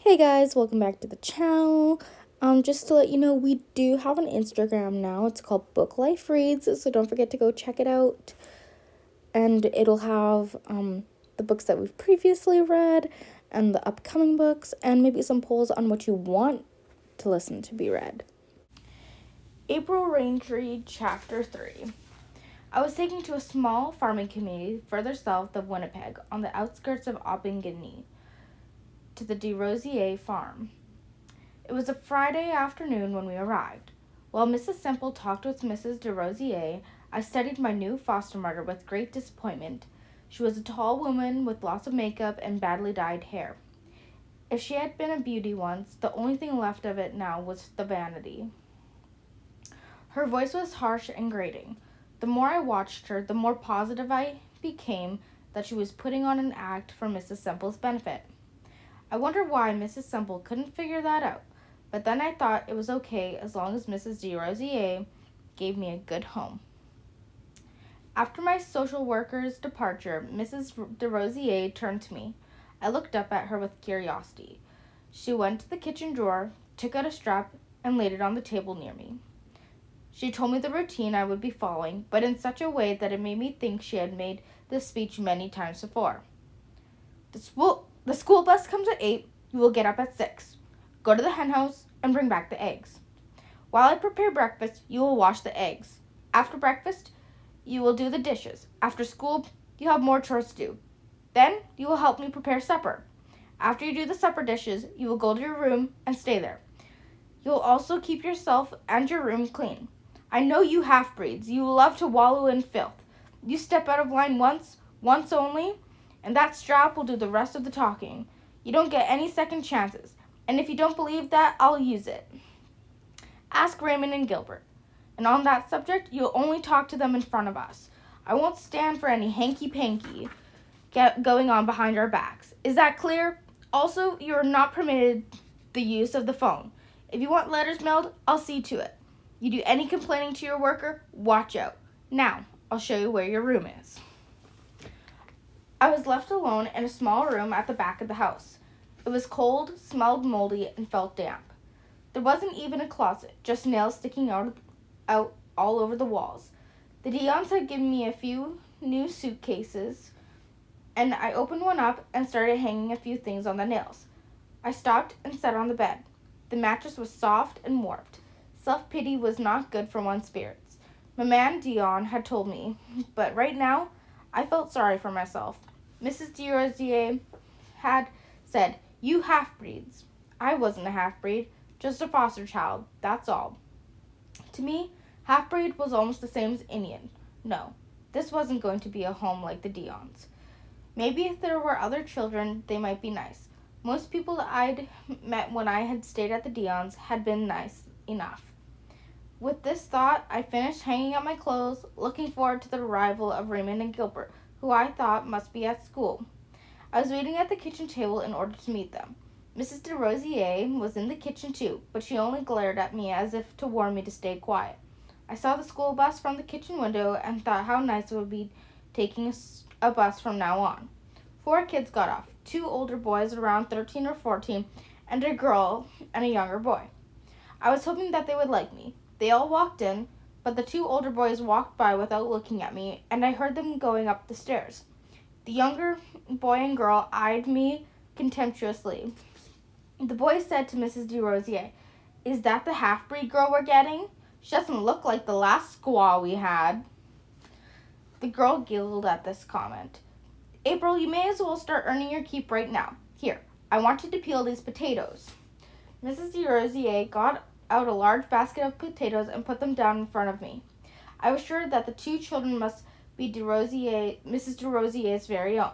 Hey guys, welcome back to the channel. Just to let you know, we do have an Instagram now. It's called Book Life Reads, so don't forget to go check it out. And it'll have the books that we've previously read and the upcoming books and maybe some polls on what you want to listen to be read. April Raintree, Chapter 3. I was taken to a small farming community further south of Winnipeg on the outskirts of Aubigny to the de Rosier farm. It was a Friday afternoon when we arrived. While Mrs. Semple talked with Mrs. de Rosier, I studied my new foster mother with great disappointment. She was a tall woman with lots of makeup and badly dyed hair. If she had been a beauty once, the only thing left of it now was the vanity. Her voice was harsh and grating. The more I watched her, the more positive I became that she was putting on an act for Mrs. Semple's benefit. I wonder why Mrs. Semple couldn't figure that out, but then I thought it was okay as long as Mrs. de Rosier gave me a good home. After my social worker's departure, Mrs. de Rosier turned to me. I looked up at her with curiosity. She went to the kitchen drawer, took out a strap, and laid it on the table near me. She told me the routine I would be following, but in such a way that it made me think she had made this speech many times before. The school bus comes at 8. You will get up at 6. Go to the hen house and bring back the eggs. While I prepare breakfast, you will wash the eggs. After breakfast, you will do the dishes. After school, you have more chores to do. Then, you will help me prepare supper. After you do the supper dishes, you will go to your room and stay there. You will also keep yourself and your room clean. I know you half-breeds. You love to wallow in filth. You step out of line once only, and that strap will do the rest of the talking. You don't get any second chances, and if you don't believe that, I'll use it. Ask Raymond and Gilbert. And on that subject, you'll only talk to them in front of us. I won't stand for any hanky-panky going on behind our backs. Is that clear? Also, you are not permitted the use of the phone. If you want letters mailed, I'll see to it. You do any complaining to your worker, watch out. Now, I'll show you where your room is. I was left alone in a small room at the back of the house. It was cold, smelled moldy, and felt damp. There wasn't even a closet, just nails sticking out all over the walls. The Dions had given me a few new suitcases, and I opened one up and started hanging a few things on the nails. I stopped and sat on the bed. The mattress was soft and warped. Self-pity was not good for one's spirits. My man Dion had told me, but right now, I felt sorry for myself. Mrs. de Rosier had said, "You half-breeds." I wasn't a half-breed, just a foster child, that's all. To me, half-breed was almost the same as Indian. No, this wasn't going to be a home like the Dions. Maybe if there were other children, they might be nice. Most people I'd met when I had stayed at the Dions had been nice enough. With this thought, I finished hanging up my clothes, looking forward to the arrival of Raymond and Gilbert, who I thought must be at school. I was waiting at the kitchen table in order to meet them. Mrs. de Rosier was in the kitchen too, but she only glared at me as if to warn me to stay quiet. I saw the school bus from the kitchen window and thought how nice it would be taking a bus from now on. 4 kids got off, 2 older boys around 13 or 14, and a girl and a younger boy. I was hoping that they would like me. They all walked in, but the 2 older boys walked by without looking at me, and I heard them going up the stairs. The younger boy and girl eyed me contemptuously. The boy said to Mrs. de Rosier, "Is that the half-breed girl we're getting? She doesn't look like the last squaw we had." The girl giggled at this comment. "April, you may as well start earning your keep right now. Here, I want you to peel these potatoes." Mrs. de Rosier got out a large basket of potatoes and put them down in front of me. I was sure that the 2 children must be Mrs. de Rosier's very own.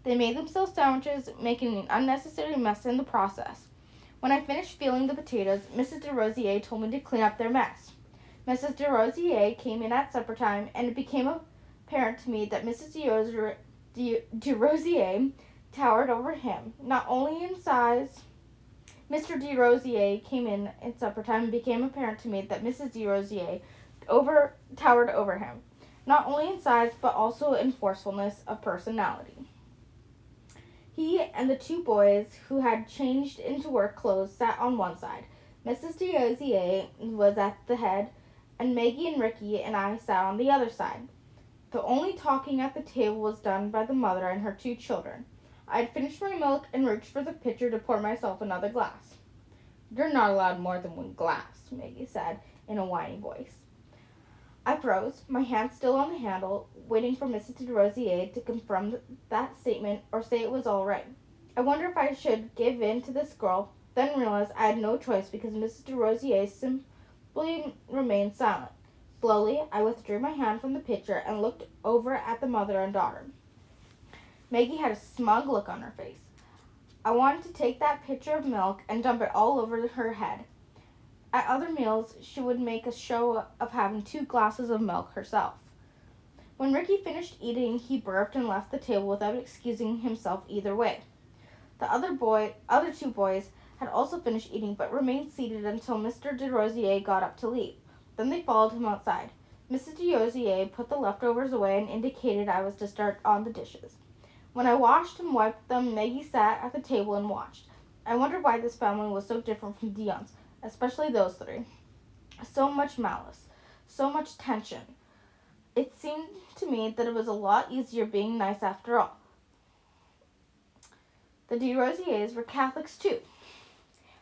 They made themselves sandwiches, making an unnecessary mess in the process. When I finished peeling the potatoes, Mrs. de Rosier told me to clean up their mess. Mrs. de Rosier came in at supper time, and it became apparent to me that Mrs. de Rosier towered over him, not only in size. Mr. de Rosier came in at supper time and became apparent to me that Mrs. de Rosier towered over him, not only in size but also in forcefulness of personality. He and the two boys, who had changed into work clothes, sat on one side. Mrs. DeRosier was at the head, and Maggie and Ricky and I sat on the other side. The only talking at the table was done by the mother and her two children. I had finished my milk and reached for the pitcher to pour myself another glass. "You're not allowed more than one glass," Maggie said in a whiny voice. I froze, my hand still on the handle, waiting for Mrs. DeRosier to confirm that statement or say it was all right. I wondered if I should give in to this girl, then realized I had no choice because Mrs. DeRosier simply remained silent. Slowly, I withdrew my hand from the pitcher and looked over at the mother and daughter. Maggie had a smug look on her face. I wanted to take that pitcher of milk and dump it all over her head. At other meals, she would make a show of having 2 glasses of milk herself. When Ricky finished eating, he burped and left the table without excusing himself either way. The other 2 boys had also finished eating but remained seated until Mr. DeRosier got up to leave. Then they followed him outside. Mrs. DeRosier put the leftovers away and indicated I was to start on the dishes. When I washed and wiped them, Maggie sat at the table and watched. I wondered why this family was so different from Dion's, especially those 3. So much malice, so much tension. It seemed to me that it was a lot easier being nice after all. The DeRosiers were Catholics too.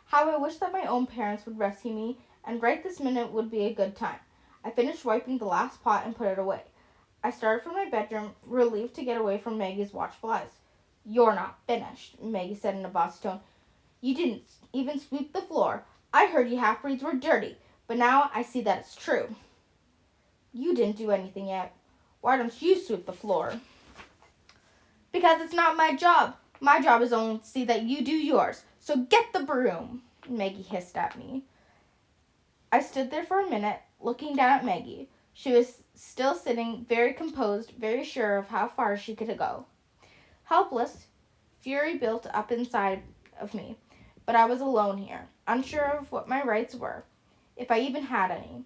How I wish that my own parents would rescue me, and right this minute would be a good time. I finished wiping the last pot and put it away. I started for my bedroom, relieved to get away from Maggie's watchful eyes. "You're not finished," Maggie said in a bossy tone. "You didn't even sweep the floor. I heard you half-breeds were dirty, but now I see that it's true." "You didn't do anything yet. Why don't you sweep the floor?" "Because it's not my job. My job is only to see that you do yours. So get the broom," Maggie hissed at me. I stood there for a minute, looking down at Maggie. She was still sitting, very composed, very sure of how far she could go. Helpless, fury built up inside of me, but I was alone here, unsure of what my rights were, if I even had any.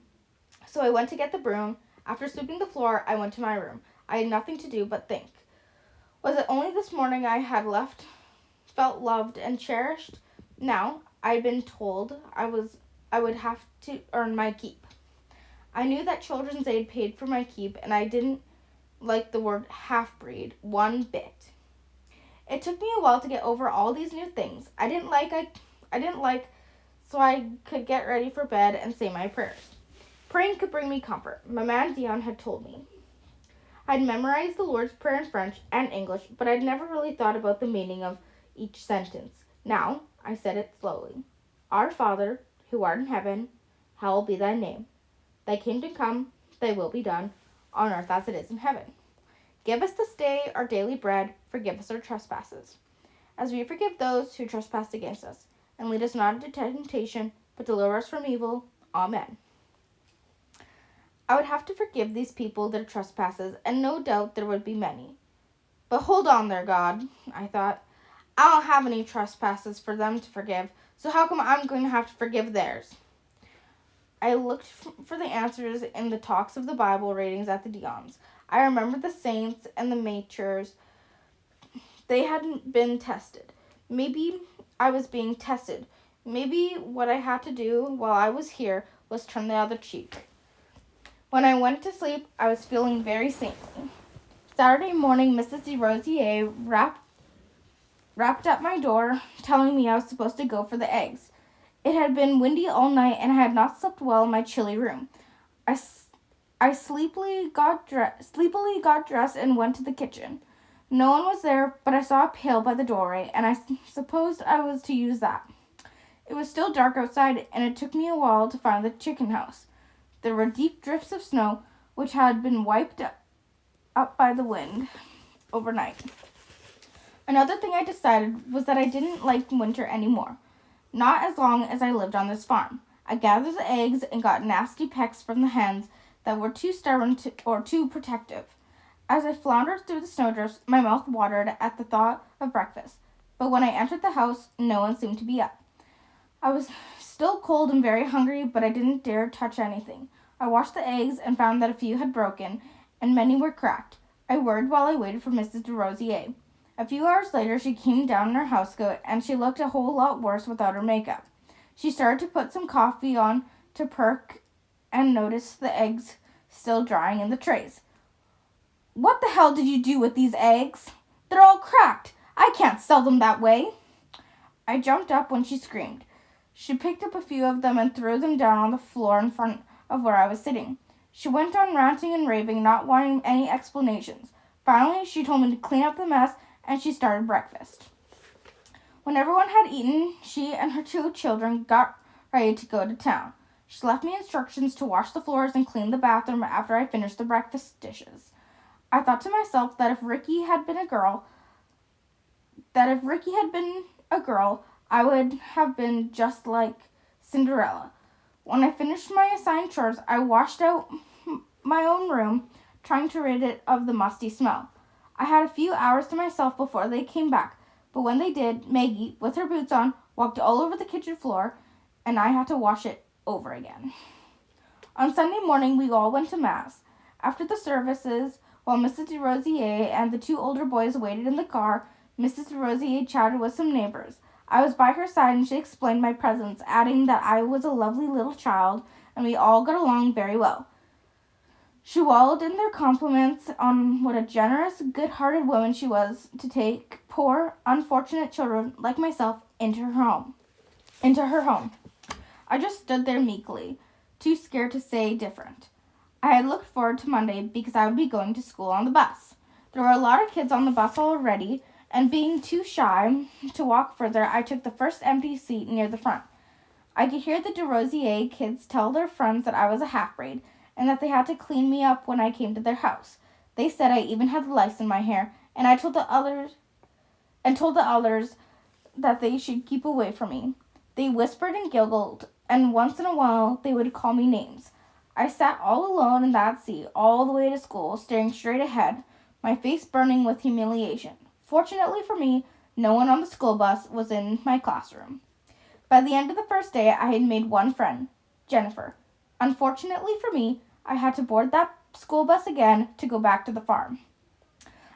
So I went to get the broom. After sweeping the floor, I went to my room. I had nothing to do but think. Was it only this morning I had felt loved and cherished? Now I had been told I would have to earn my keep. I knew that Children's Aid paid for my keep, and I didn't like the word half-breed one bit. It took me a while to get over all these new things I didn't like, so I could get ready for bed and say my prayers. Praying could bring me comfort, my man Dion had told me. I'd memorized the Lord's Prayer in French and English, but I'd never really thought about the meaning of each sentence. Now, I said it slowly. "Our Father, who art in heaven, hallowed be thy name. Thy kingdom come, thy will be done, on earth as it is in heaven. Give us this day our daily bread, forgive us our trespasses, as we forgive those who trespass against us. And lead us not into temptation, but deliver us from evil. Amen." I would have to forgive these people their trespasses, and no doubt there would be many. But hold on there, God, I thought. I don't have any trespasses for them to forgive, so how come I'm going to have to forgive theirs? I looked for the answers in the talks of the Bible readings at the Dion's. I remembered the saints and the martyrs. They hadn't been tested. Maybe I was being tested. Maybe what I had to do while I was here was turn the other cheek. When I went to sleep, I was feeling very saintly. Saturday morning, Mrs. DeRosier rapped at my door, telling me I was supposed to go for the eggs. It had been windy all night, and I had not slept well in my chilly room. I sleepily got dressed and went to the kitchen. No one was there, but I saw a pail by the doorway, and I supposed I was to use that. It was still dark outside, and it took me a while to find the chicken house. There were deep drifts of snow, which had been wiped up by the wind overnight. Another thing I decided was that I didn't like winter anymore. Not as long as I lived on this farm. I gathered the eggs and got nasty pecks from the hens that were too stubborn or too protective. As I floundered through the snowdrifts, my mouth watered at the thought of breakfast. But when I entered the house, no one seemed to be up. I was still cold and very hungry, but I didn't dare touch anything. I washed the eggs and found that a few had broken, and many were cracked. I worried while I waited for Mrs. DeRosier. A few hours later, she came down in her housecoat, and she looked a whole lot worse without her makeup. She started to put some coffee on to perk and noticed the eggs still drying in the trays. "What the hell did you do with these eggs? They're all cracked. I can't sell them that way." I jumped up when she screamed. She picked up a few of them and threw them down on the floor in front of where I was sitting. She went on ranting and raving, not wanting any explanations. Finally, she told me to clean up the mess, and she started breakfast. When everyone had eaten, she and her 2 children got ready to go to town. She left me instructions to wash the floors and clean the bathroom after I finished the breakfast dishes. I thought to myself that if Ricky had been a girl, I would have been just like Cinderella. When I finished my assigned chores, I washed out my own room, trying to rid it of the musty smell. I had a few hours to myself before they came back, but when they did, Maggie, with her boots on, walked all over the kitchen floor, and I had to wash it over again. On Sunday morning, we all went to Mass. After the services, while Mrs. DeRosier and the 2 older boys waited in the car, Mrs. DeRosier chatted with some neighbors. I was by her side, and she explained my presence, adding that I was a lovely little child, and we all got along very well. She wallowed in their compliments on what a generous, good-hearted woman she was to take poor, unfortunate children like myself into her home. I just stood there meekly, too scared to say different. I had looked forward to Monday because I would be going to school on the bus. There were a lot of kids on the bus already, and being too shy to walk further, I took the first empty seat near the front. I could hear the DeRosier kids tell their friends that I was a half-breed, and that they had to clean me up when I came to their house. They said I even had lice in my hair, and I told the others that they should keep away from me. They whispered and giggled, and once in a while they would call me names. I sat all alone in that seat all the way to school, staring straight ahead, my face burning with humiliation. Fortunately for me, no one on the school bus was in my classroom. By the end of the first day, I had made one friend, Jennifer. Unfortunately for me, I had to board that school bus again to go back to the farm.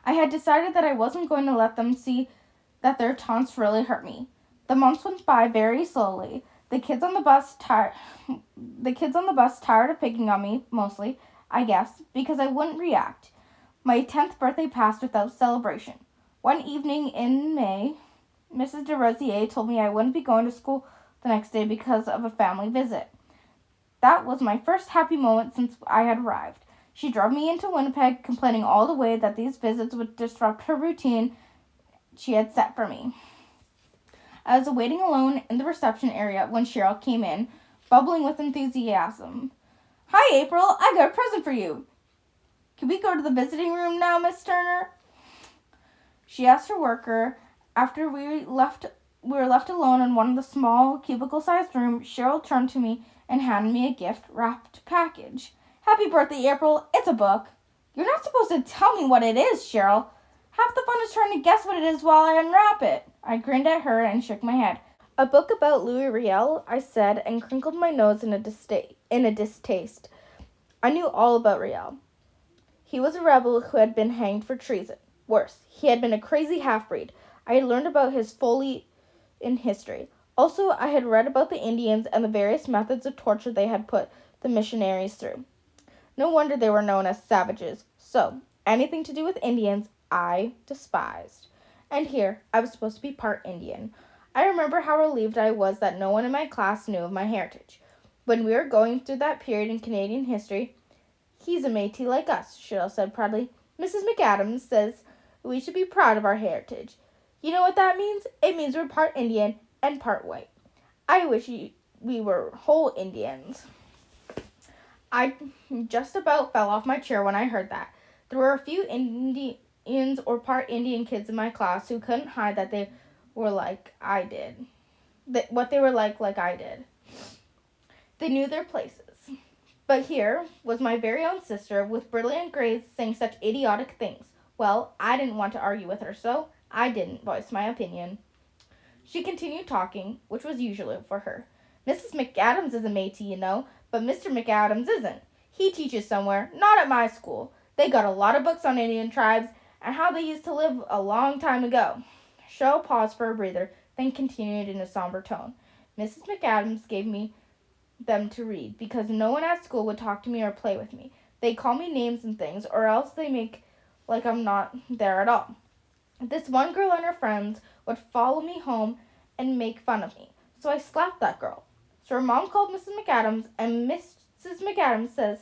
I had decided that I wasn't going to let them see that their taunts really hurt me. The months went by very slowly. The kids on the bus tired of picking on me, mostly, I guess, because I wouldn't react. My 10th birthday passed without celebration. One evening in May, Mrs. DeRosier told me I wouldn't be going to school the next day because of a family visit. That was my first happy moment since I had arrived. She drove me into Winnipeg, complaining all the way that these visits would disrupt her routine she had set for me. I was waiting alone in the reception area when Cheryl came in, bubbling with enthusiasm. "Hi, April. I got a present for you. Can we go to the visiting room now, Miss Turner?" She asked her worker. After we were left alone in one of the small cubicle-sized rooms, Cheryl turned to me and handed me a gift-wrapped package. "Happy birthday, April. It's a book." "You're not supposed to tell me what it is, Cheryl. Half the fun is trying to guess what it is while I unwrap it." I grinned at her and shook my head. "A book about Louis Riel," I said, and crinkled my nose in a distaste. I knew all about Riel. He was a rebel who had been hanged for treason. Worse, he had been a crazy half-breed. I had learned about his folly in history. Also, I had read about the Indians and the various methods of torture they had put the missionaries through. No wonder they were known as savages. So, anything to do with Indians, I despised. And here, I was supposed to be part Indian. I remember how relieved I was that no one in my class knew of my heritage. When we were going through that period in Canadian history, "He's a Métis like us," Cheryl said proudly. "Mrs. McAdams says we should be proud of our heritage. You know what that means? It means we're part Indian and part white. I wish we were whole Indians." I just about fell off my chair when I heard that. There were a few Indians or part Indian kids in my class who couldn't hide that they were like I did. What they were like I did. They knew their places. But here was my very own sister with brilliant grades saying such idiotic things. Well, I didn't want to argue with her, so I didn't voice my opinion. She continued talking, which was usual for her. "Mrs. McAdams is a Métis, you know, but Mr. McAdams isn't. He teaches somewhere, not at my school. They got a lot of books on Indian tribes, and how they used to live a long time ago. Cheryl paused for a breather, then continued in a somber tone. Mrs. McAdams gave me them to read because no one at school would talk to me or play with me. They call me names and things, or else they make like I'm not there at all. This one girl and her friends would follow me home and make fun of me, so I slapped that girl. So her mom called Mrs. McAdams, and Mrs. McAdams says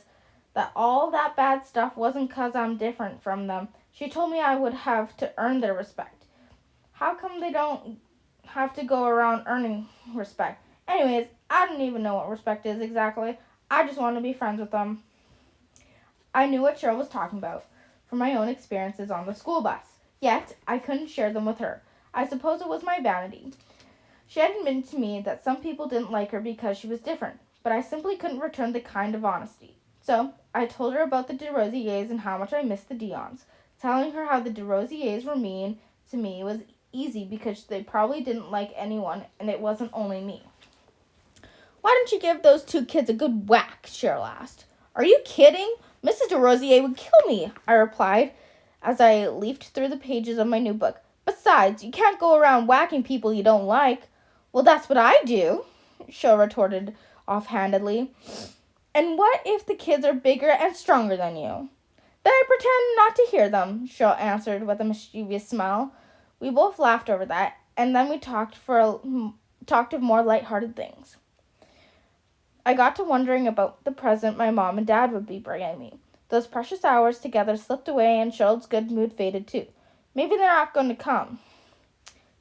that all that bad stuff wasn't 'cause I'm different from them. She told me I would have to earn their respect. How come they don't have to go around earning respect? Anyways, I don't even know what respect is exactly. I just want to be friends with them. I knew what Cheryl was talking about from my own experiences on the school bus. Yet, I couldn't share them with her. I suppose it was my vanity. She had admitted to me that some people didn't like her because she was different, but I simply couldn't return the kind of honesty. So, I told her about the DeRosiers and how much I missed the Dions. Telling her how the DeRosiers were mean to me was easy because they probably didn't like anyone, and it wasn't only me. Why don't you give those two kids a good whack? Cheryl asked. Are you kidding? Mrs. DeRosier would kill me, I replied as I leafed through the pages of my new book. Besides, you can't go around whacking people you don't like. Well, that's what I do, Cheryl retorted offhandedly. And what if the kids are bigger and stronger than you? Then I pretend not to hear them, Cheryl answered with a mischievous smile. We both laughed over that, and then we talked of more light-hearted things. I got to wondering about the present my mom and dad would be bringing me. Those precious hours together slipped away, and Cheryl's good mood faded too. Maybe they're not going to come,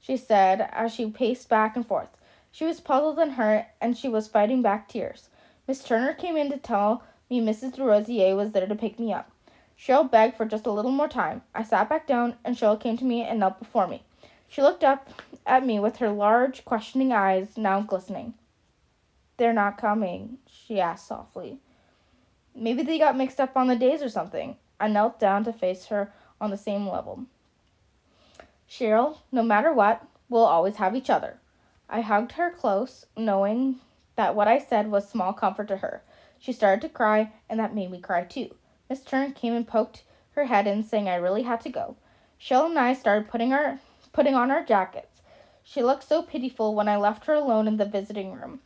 she said as she paced back and forth. She was puzzled and hurt, and she was fighting back tears. Miss Turner came in to tell me Mrs. DeRosier was there to pick me up. Cheryl begged for just a little more time. I sat back down, and Cheryl came to me and knelt before me. She looked up at me with her large, questioning eyes now glistening. They're not coming, she asked softly. Maybe they got mixed up on the days or something. I knelt down to face her on the same level. Cheryl, no matter what, we'll always have each other. I hugged her close, knowing that what I said was small comfort to her. She started to cry, and that made me cry too. Miss Turner came and poked her head in, saying I really had to go. Cheryl and I started putting on our jackets. She looked so pitiful when I left her alone in the visiting room.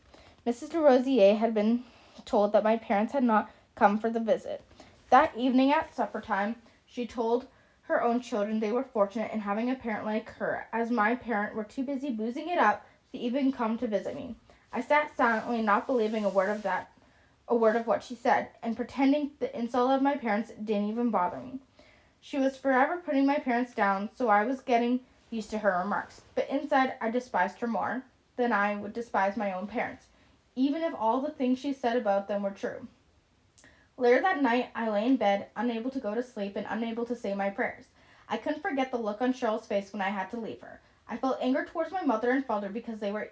Mrs. DeRosier had been told that my parents had not come for the visit. That evening at supper time, she told her own children they were fortunate in having a parent like her, as my parents were too busy boozing it up to even come to visit me. I sat silently, not believing a word of what she said, and pretending the insult of my parents didn't even bother me. She was forever putting my parents down, so I was getting used to her remarks. But inside, I despised her more than I would despise my own parents, even if all the things she said about them were true. Later that night, I lay in bed, unable to go to sleep and unable to say my prayers. I couldn't forget the look on Cheryl's face when I had to leave her. I felt anger towards my mother and father because they were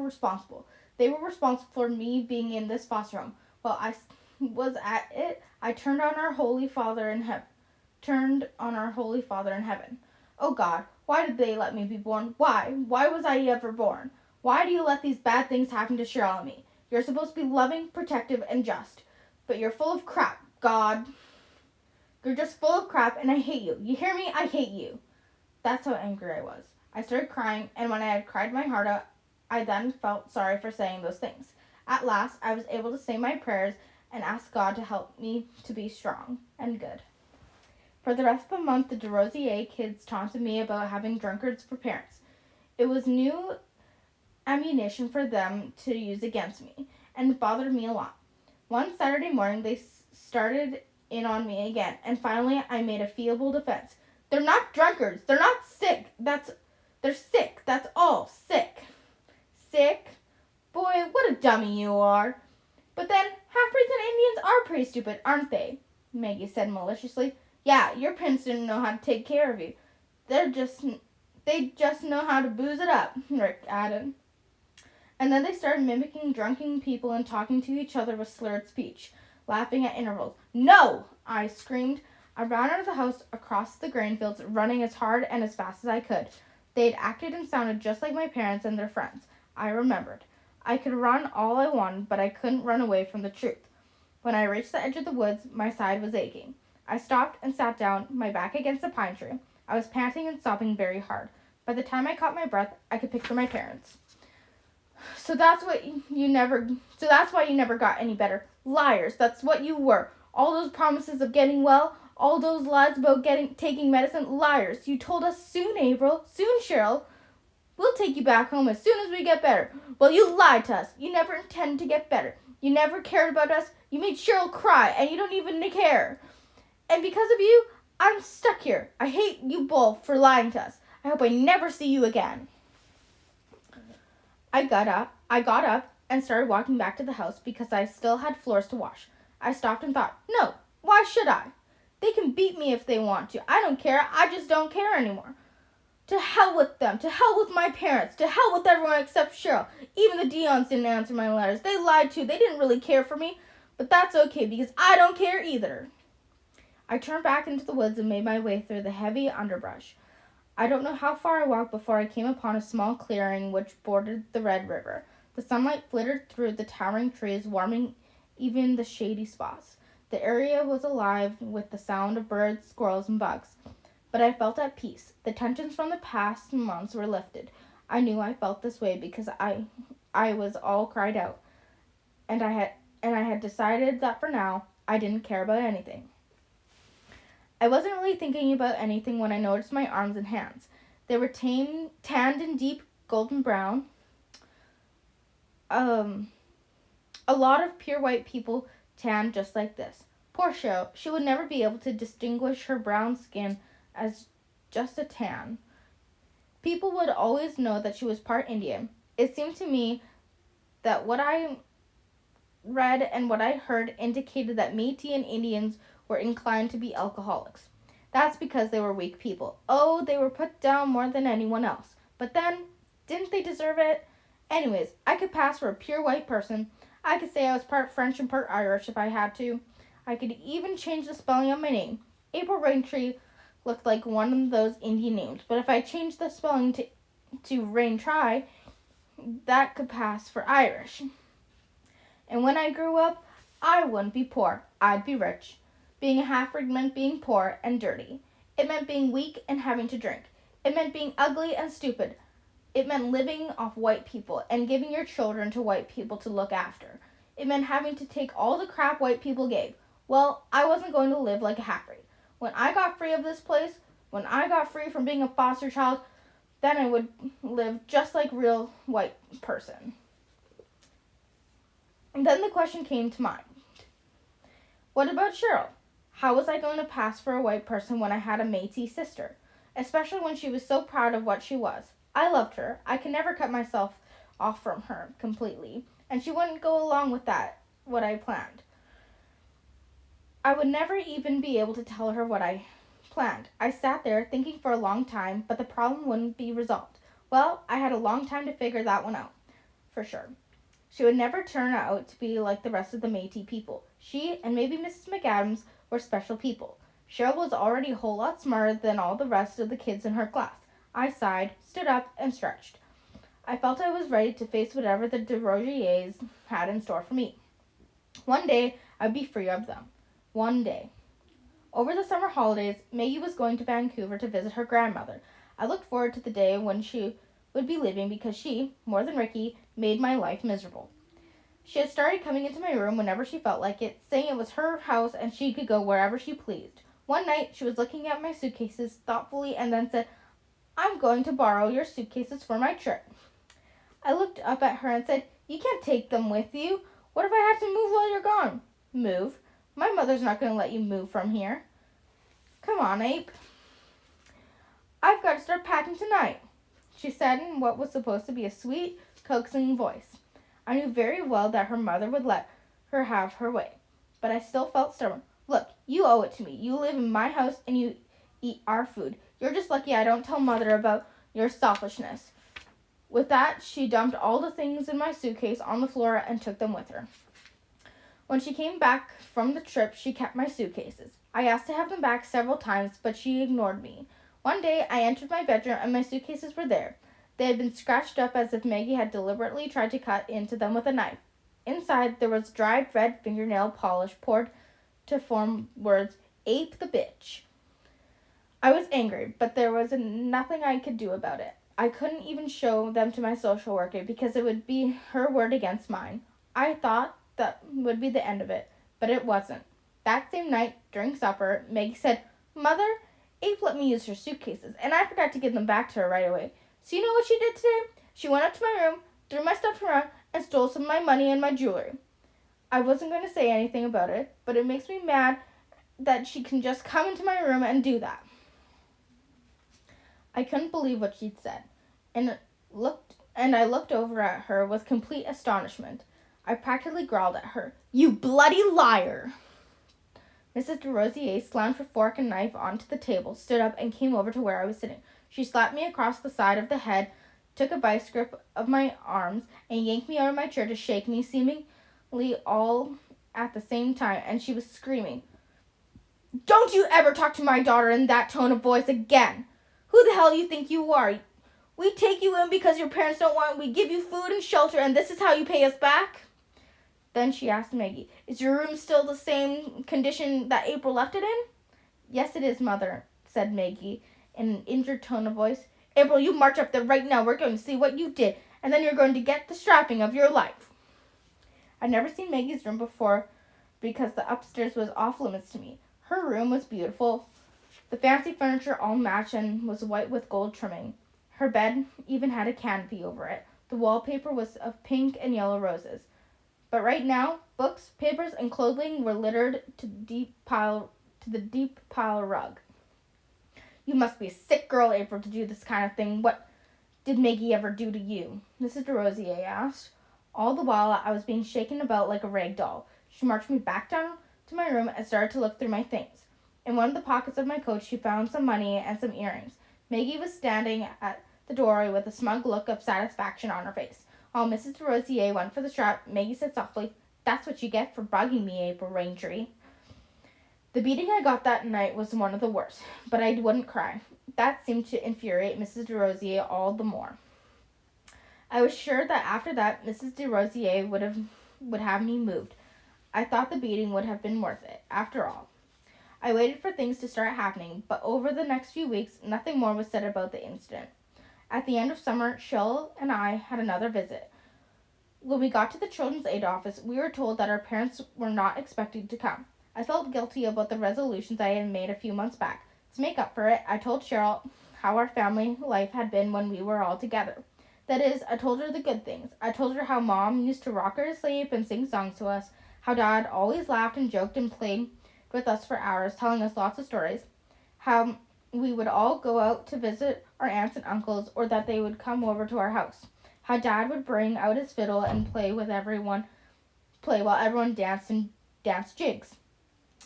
responsible. They were responsible for me being in this foster home. While I was at it, I turned on our Holy Father in heaven. Oh God, why did they let me be born? Why? Why was I ever born? Why do you let these bad things happen to Cheryl and me? You're supposed to be loving, protective, and just. But you're full of crap, God. You're just full of crap, and I hate you. You hear me? I hate you. That's how angry I was. I started crying, and when I had cried my heart out, I then felt sorry for saying those things. At last, I was able to say my prayers and ask God to help me to be strong and good. For the rest of the month, the DeRosier kids taunted me about having drunkards for parents. It was new ammunition for them to use against me, and it bothered me a lot. One Saturday morning, they started in on me again, and finally I made a feeble defense. They're not drunkards. They're not sick. They're sick. That's all. Sick. Sick? Boy, what a dummy you are. But then, half-breeds and Indians are pretty stupid, aren't they? Maggie said maliciously. Yeah, your parents didn't know how to take care of you. They just know how to booze it up, Rick added. And then they started mimicking drunken people and talking to each other with slurred speech, laughing at intervals. No! I screamed. I ran out of the house across the grain fields, running as hard and as fast as I could. They'd acted and sounded just like my parents and their friends. I remembered. I could run all I wanted, but I couldn't run away from the truth. When I reached the edge of the woods, my side was aching. I stopped and sat down, my back against the pine tree. I was panting and sobbing very hard. By the time I caught my breath, I could picture my parents. So that's why you never got any better. Liars, that's what you were. All those promises of getting well, all those lies about taking medicine, liars. You told us soon, April, soon, Cheryl. We'll take you back home as soon as we get better. Well, you lied to us. You never intended to get better. You never cared about us. You made Cheryl cry, and you don't even care. And because of you, I'm stuck here. I hate you both for lying to us. I hope I never see you again. I got up and started walking back to the house because I still had floors to wash. I stopped and thought, no, why should I? They can beat me if they want to. I don't care. I just don't care anymore. To hell with them. To hell with my parents. To hell with everyone except Cheryl. Even the Dions didn't answer my letters. They lied too. They didn't really care for me. But that's okay because I don't care either. I turned back into the woods and made my way through the heavy underbrush. I don't know how far I walked before I came upon a small clearing which bordered the Red River. The sunlight flittered through the towering trees, warming even the shady spots. The area was alive with the sound of birds, squirrels, and bugs. But I felt at peace. The tensions from the past months were lifted. I knew I felt this way because I was all cried out. And I had decided that for now, I didn't care about anything. I wasn't really thinking about anything when I noticed my arms and hands. They were tanned in deep golden brown. A lot of pure white people tan just like this. Poor Cheryl, she would never be able to distinguish her brown skin as just a tan. People would always know that she was part Indian. It seemed to me that what I read and what I heard indicated that Métis and Indians were inclined to be alcoholics. That's because they were weak people. Oh, they were put down more than anyone else. But then, didn't they deserve it? Anyways, I could pass for a pure white person. I could say I was part French and part Irish if I had to. I could even change the spelling of my name. April Raintree looked like one of those Indian names, but if I changed the spelling to Raintree, that could pass for Irish. And when I grew up, I wouldn't be poor. I'd be rich. Being a half-breed meant being poor and dirty. It meant being weak and having to drink. It meant being ugly and stupid. It meant living off white people and giving your children to white people to look after. It meant having to take all the crap white people gave. Well, I wasn't going to live like a half-breed. When I got free of this place, when I got free from being a foster child, then I would live just like a real white person. And then the question came to mind. What about Cheryl? How was I going to pass for a white person when I had a Métis sister? Especially when she was so proud of what she was. I loved her. I could never cut myself off from her completely. And she wouldn't go along with what I planned. I would never even be able to tell her what I planned. I sat there thinking for a long time, but the problem wouldn't be resolved. Well, I had a long time to figure that one out, for sure. She would never turn out to be like the rest of the Métis people. She and maybe Mrs. McAdams were special people. Cheryl was already a whole lot smarter than all the rest of the kids in her class. I sighed, stood up, and stretched. I felt I was ready to face whatever the de Rogiers had in store for me. One day, I'd be free of them. One day. Over the summer holidays, Maggie was going to Vancouver to visit her grandmother. I looked forward to the day when she would be leaving because she, more than Ricky, made my life miserable. She had started coming into my room whenever she felt like it, saying it was her house and she could go wherever she pleased. One night, she was looking at my suitcases thoughtfully and then said, "I'm going to borrow your suitcases for my trip." I looked up at her and said, "You can't take them with you. What if I have to move while you're gone?" "Move? My mother's not going to let you move from here." "Come on, Ape. I've got to start packing tonight," she said in what was supposed to be a sweet, coaxing voice. I knew very well that her mother would let her have her way, but I still felt stubborn. "Look, you owe it to me. You live in my house and you eat our food. You're just lucky I don't tell Mother about your selfishness." With that, she dumped all the things in my suitcase on the floor and took them with her. When she came back from the trip, she kept my suitcases. I asked to have them back several times, but she ignored me. One day, I entered my bedroom and my suitcases were there. They had been scratched up as if Maggie had deliberately tried to cut into them with a knife. Inside, there was dried red fingernail polish poured to form words, ape the bitch. I was angry, but there was nothing I could do about it. I couldn't even show them to my social worker because it would be her word against mine. I thought that would be the end of it, but it wasn't. That same night, during supper, Maggie said, "Mother, Ape let me use her suitcases, and I forgot to give them back to her right away. So you know what she did today? She went up to my room, threw my stuff around, and stole some of my money and my jewelry." I wasn't going to say anything about it, but it makes me mad that she can just come into my room and do that. I couldn't believe what she'd said, and I looked over at her with complete astonishment. I practically growled at her, "You bloody liar!" Mrs. DeRosier slammed her fork and knife onto the table, stood up, and came over to where I was sitting. She slapped me across the side of the head, took a vice grip of my arms, and yanked me out of my chair to shake me, seemingly all at the same time, and she was screaming, "Don't you ever talk to my daughter in that tone of voice again! Who the hell do you think you are? We take you in because your parents don't want. We give you food and shelter, and this is how you pay us back?" Then she asked Maggie, "Is your room still the same condition that April left it in?" "Yes, it is, Mother," said Maggie in an injured tone of voice. "April, you march up there right now. We're going to see what you did, and then you're going to get the strapping of your life." I'd never seen Maggie's room before because the upstairs was off limits to me. Her room was beautiful. The fancy furniture all matched and was white with gold trimming. Her bed even had a canopy over it. The wallpaper was of pink and yellow roses. But right now, books, papers, and clothing were littered to the deep pile rug. "You must be a sick girl, April, to do this kind of thing. What did Maggie ever do to you?" Mrs. DeRosier asked. All the while, I was being shaken about like a rag doll. She marched me back down to my room and started to look through my things. In one of the pockets of my coat, she found some money and some earrings. Maggie was standing at the doorway with a smug look of satisfaction on her face. While Mrs. DeRosier went for the strap, Maggie said softly, "That's what you get for bugging me, April Raintree." The beating I got that night was one of the worst, but I wouldn't cry. That seemed to infuriate Mrs. DeRosier all the more. I was sure that after that, Mrs. DeRosier would have me moved. I thought the beating would have been worth it, after all. I waited for things to start happening, but over the next few weeks, nothing more was said about the incident. At the end of summer, Cheryl and I had another visit. When we got to the Children's Aid office, we were told that our parents were not expected to come. I felt guilty about the resolutions I had made a few months back. To make up for it, I told Cheryl how our family life had been when we were all together. That is, I told her the good things. I told her how Mom used to rock her to sleep and sing songs to us, how Dad always laughed and joked and played with us for hours, telling us lots of stories, how we would all go out to visit our aunts and uncles, or that they would come over to our house, how Dad would bring out his fiddle and play while everyone danced jigs.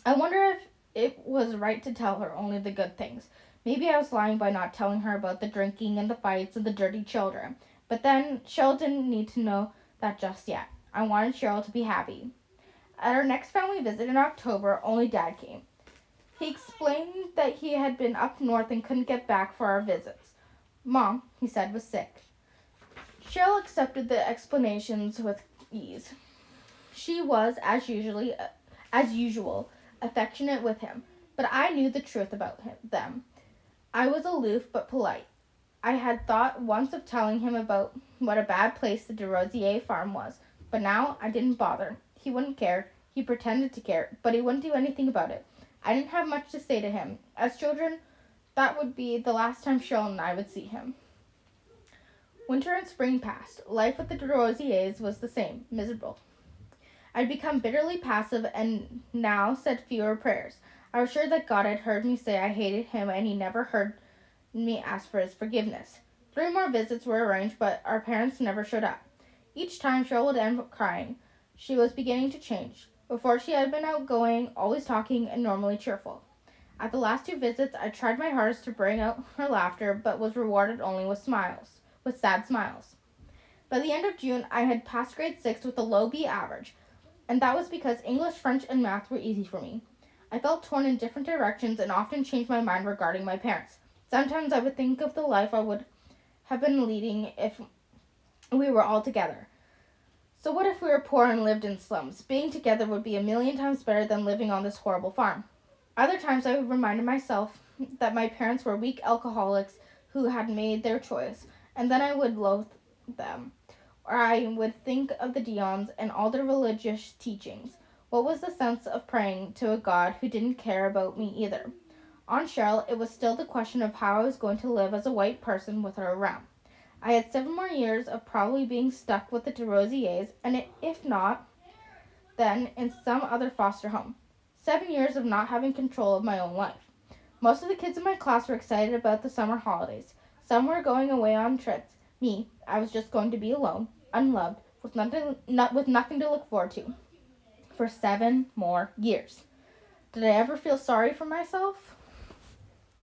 I wonder if it was right to tell her only the good things. Maybe I was lying by not telling her about the drinking and the fights and the dirty children. But then Cheryl didn't need to know that just yet. I wanted Cheryl to be happy. At our next family visit in October, only Dad came. He explained that he had been up north and couldn't get back for our visits. Mom, he said, was sick. Cheryl accepted the explanations with ease. She was, as usual, affectionate with him, but I knew the truth about them. I was aloof but polite. I had thought once of telling him about what a bad place the DeRosier farm was, but now I didn't bother. He wouldn't care. He pretended to care, but he wouldn't do anything about it. I didn't have much to say to him. As children, that would be the last time Cheryl and I would see him. Winter and spring passed. Life with the DeRosiers was the same, miserable. I'd become bitterly passive and now said fewer prayers. I was sure that God had heard me say I hated him, and he never heard me ask for his forgiveness. 3 more visits were arranged, but our parents never showed up. Each time Cheryl would end up crying. She was beginning to change. Before, she had been outgoing, always talking, and normally cheerful. At the last 2 visits, I tried my hardest to bring out her laughter, but was rewarded only with sad smiles. By the end of June, I had passed grade 6 with a low B average, and that was because English, French, and math were easy for me. I felt torn in different directions and often changed my mind regarding my parents. Sometimes I would think of the life I would have been leading if we were all together. So what if we were poor and lived in slums? Being together would be a million times better than living on this horrible farm. Other times I reminded myself that my parents were weak alcoholics who had made their choice, and then I would loathe them. Or I would think of the Dions and all their religious teachings. What was the sense of praying to a God who didn't care about me either? On Cheryl, it was still the question of how I was going to live as a white person with her around. I had 7 more years of probably being stuck with the DeRosiers, and if not, then in some other foster home. 7 years of not having control of my own life. Most of the kids in my class were excited about the summer holidays. Some were going away on trips. Me, I was just going to be alone, unloved, with nothing to look forward to for 7 more years. Did I ever feel sorry for myself?